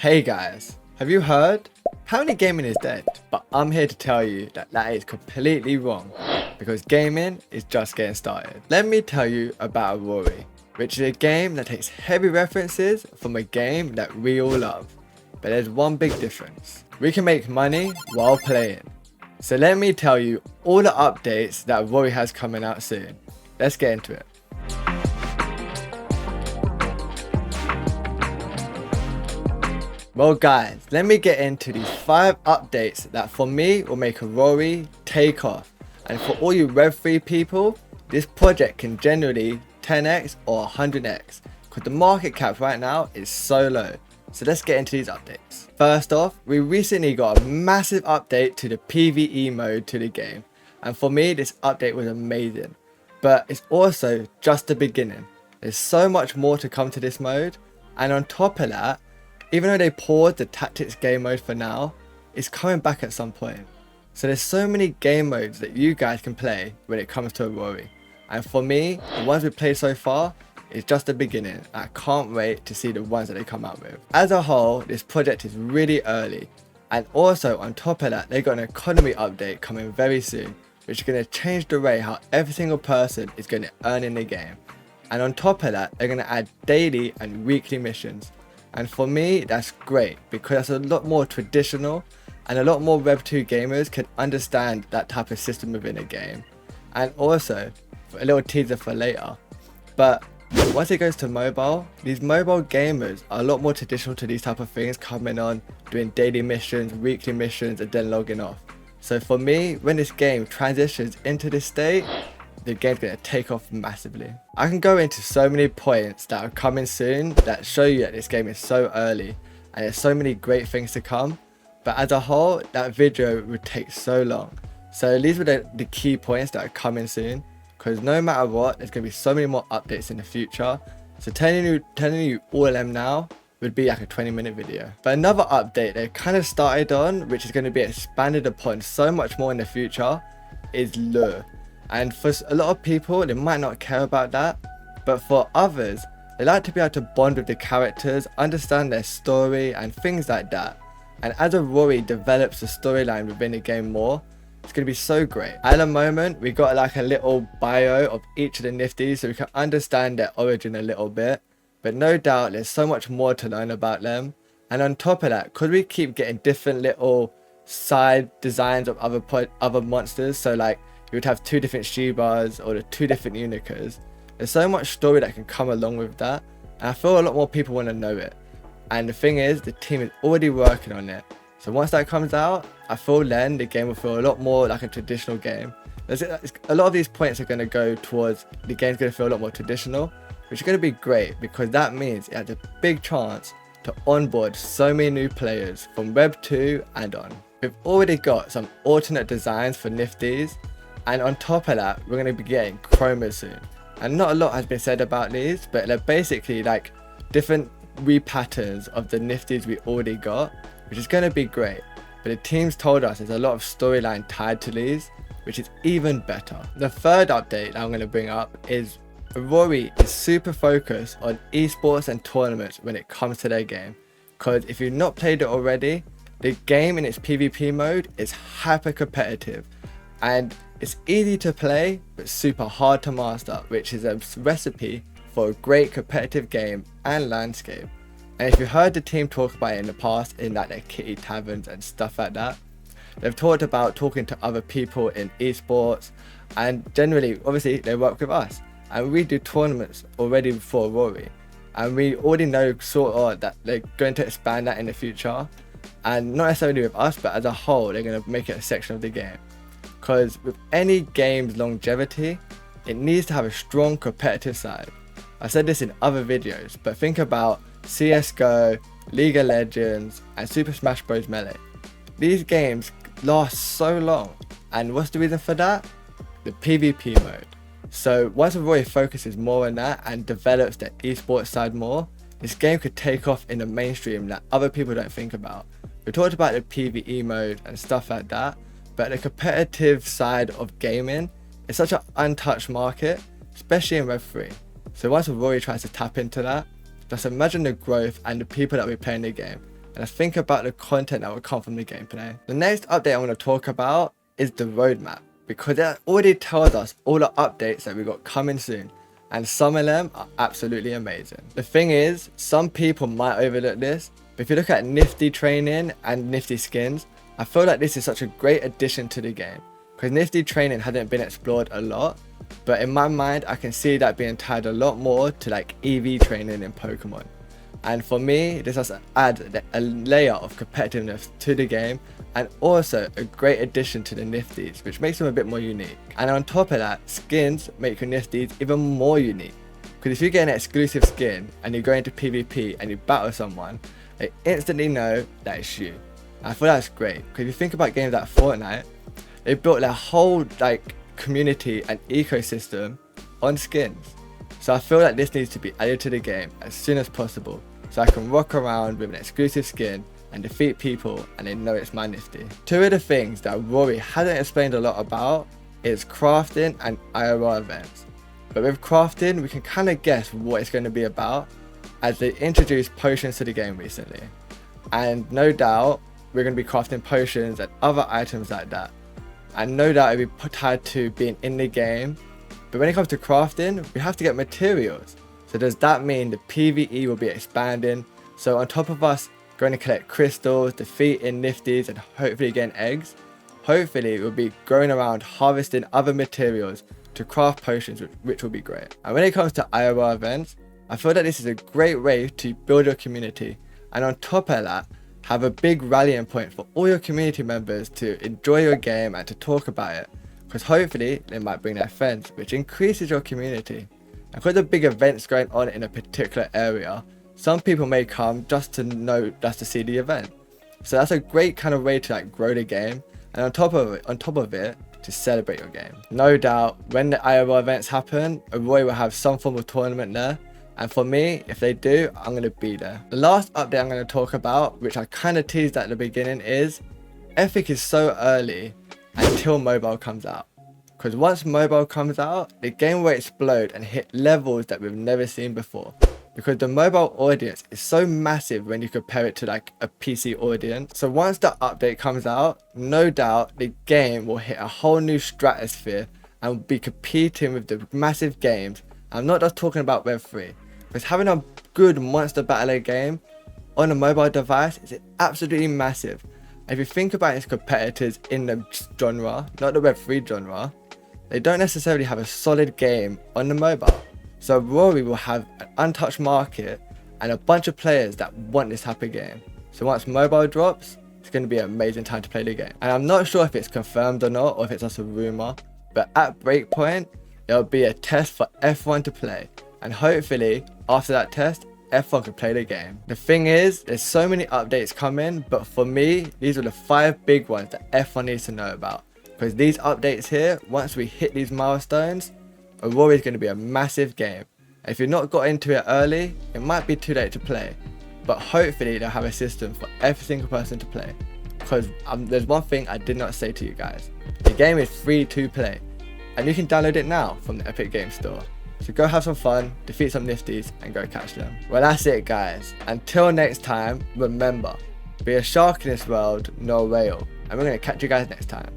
Hey guys, have you heard? Apparently gaming is dead, but I'm here to tell you that that is completely wrong because gaming is just getting started. Let me tell you about Aurory, which is a game that takes heavy references from a game that we all love. But there's one big difference. We can make money while playing. So let me tell you all the updates that Aurory has coming out soon. Let's get into it. Well guys, let me get into these 5 updates that for me will make Aurory take off. And for all you Rev3 people, this project can generally 10x or 100x because the market cap right now is so low. So let's get into these updates. First off, we recently got a massive update to the PvE mode to the game. And for me, this update was amazing. But it's also just the beginning. There's so much more to come to this mode. And on top of that, even though they paused the tactics game mode for now, it's coming back at some point. So there's so many game modes that you guys can play when it comes to Aurory. And for me, the ones we've played so far is just the beginning. I can't wait to see the ones that they come out with. As a whole, this project is really early. And also on top of that, they got an economy update coming very soon, which is going to change the way how every single person is going to earn in the game. And on top of that, they're going to add daily and weekly missions. And for me, that's great because that's a lot more traditional and a lot more Rev2 gamers can understand that type of system within a game. And also, a little teaser for later, but once it goes to mobile, these mobile gamers are a lot more traditional to these type of things, coming on, doing daily missions, weekly missions, and then logging off. So for me, when this game transitions into this state, the game's going to take off massively. I can go into so many points that are coming soon that show you that this game is so early and there's so many great things to come, but as a whole that video would take so long. So these were the key points that are coming soon, because no matter what, there's going to be so many more updates in the future. So telling you all of them now would be like a 20-minute video. But another update they kind of started on, which is going to be expanded upon so much more in the future, is lure. And for a lot of people, they might not care about that, but for others, they like to be able to bond with the characters, understand their story and things like that. And as Aurory develops the storyline within the game more, it's going to be so great. At the moment, we got like a little bio of each of the nifties so we can understand their origin a little bit, but no doubt there's so much more to learn about them. And on top of that, could we keep getting different little side designs of other monsters? So like, you would have 2 different Shibas or the 2 different Unikas. There's so much story that can come along with that, and I feel a lot more people want to know it. And the thing is, the team is already working on it. So once that comes out, I feel then the game will feel a lot more like a traditional game. A lot of these points are going to go towards the game's going to feel a lot more traditional, which is going to be great because that means it has a big chance to onboard so many new players from Web 2 and on. We've already got some alternate designs for nifties. And on top of that, we're going to be getting chromas soon. And not a lot has been said about these, but they're basically like different repatterns of the nifties we already got, which is going to be great. But the team's told us there's a lot of storyline tied to these, which is even better. The third update that I'm going to bring up is Aurory is super focused on esports and tournaments when it comes to their game. Because if you've not played it already, the game in its PvP mode is hyper competitive. And it's easy to play, but super hard to master, which is a recipe for a great competitive game and landscape. And if you heard the team talk about it in the past, in like their kitty taverns and stuff like that, they've talked about talking to other people in esports, and generally, obviously, they work with us. And we do tournaments already for Aurory. And we already know sort of that they're going to expand that in the future. And not necessarily with us, but as a whole, they're going to make it a section of the game. Because with any game's longevity, it needs to have a strong competitive side. I said this in other videos, but think about CSGO, League of Legends, and Super Smash Bros. Melee. These games last so long, and what's the reason for that? The PvP mode. So once Aurory focuses more on that and develops the esports side more, this game could take off in the mainstream that other people don't think about. We talked about the PvE mode and stuff like that, but the competitive side of gaming is such an untouched market, especially in Web3. So once Aurory tries to tap into that, just imagine the growth and the people that will be playing the game. and I think about the content that will come from the gameplay. The next update I want to talk about is the roadmap, because it already tells us all the updates that we got coming soon, and some of them are absolutely amazing. The thing is, some people might overlook this, but if you look at nifty training and nifty skins, I feel like this is such a great addition to the game, because nifty training hadn't been explored a lot, but in my mind I can see that being tied a lot more to like EV training in Pokemon. And for me, this has added a layer of competitiveness to the game, and also a great addition to the nifties, which makes them a bit more unique. And on top of that, skins make your nifties even more unique, because if you get an exclusive skin and you go into PvP and you battle someone, they instantly know that it's you. And I feel that's great, because if you think about games like Fortnite, they built their whole like community and ecosystem on skins. So I feel like this needs to be added to the game as soon as possible, so I can walk around with an exclusive skin and defeat people and they know it's my nifty. Two of the things that Aurory hasn't explained a lot about is crafting and IRL events. But with crafting, we can kind of guess what it's going to be about, as they introduced potions to the game recently. And no doubt, we're going to be crafting potions and other items like that. And no doubt it'll be tied to being in the game. But when it comes to crafting, we have to get materials. So does that mean the PvE will be expanding? So on top of us going to collect crystals, defeating nifties and hopefully getting eggs, hopefully we'll be going around harvesting other materials to craft potions, which will be great. And when it comes to IRL events, I feel that this is a great way to build your community, and on top of that, have a big rallying point for all your community members to enjoy your game and to talk about it, because hopefully they might bring their friends, which increases your community. And because of big events going on in a particular area, some people may come just to see the event. So that's a great kind of way to like grow the game, and on top of it, to celebrate your game. No doubt, when the IRL events happen, Aurory will have some form of tournament there. And for me, if they do, I'm going to be there. The last update I'm going to talk about, which I kind of teased at the beginning, is Epic is so early until mobile comes out. Because once mobile comes out, the game will explode and hit levels that we've never seen before. Because the mobile audience is so massive when you compare it to like a PC audience. So once the update comes out, no doubt the game will hit a whole new stratosphere and will be competing with the massive games. I'm not just talking about Web3, because having a good monster battler game on a mobile device is absolutely massive. And if you think about its competitors in the genre, not the Web3 genre, they don't necessarily have a solid game on the mobile. So Aurory will have an untouched market and a bunch of players that want this type of game. So once mobile drops, it's going to be an amazing time to play the game. And I'm not sure if it's confirmed or not, or if it's just a rumor, but at Breakpoint, there'll be a test for F1 to play. And hopefully, after that test, F1 can play the game. The thing is, there's so many updates coming, but for me, these are the 5 big ones that F1 needs to know about. Because these updates here, once we hit these milestones, Aurory is going to be a massive game. If you've not got into it early, it might be too late to play. But hopefully they'll have a system for every single person to play. Because there's one thing I did not say to you guys. The game is free to play. And you can download it now from the Epic Games Store. So go have some fun, defeat some nifties, and go catch them. Well, that's it guys. Until next time, remember, be a shark in this world, no whale. And we're going to catch you guys next time.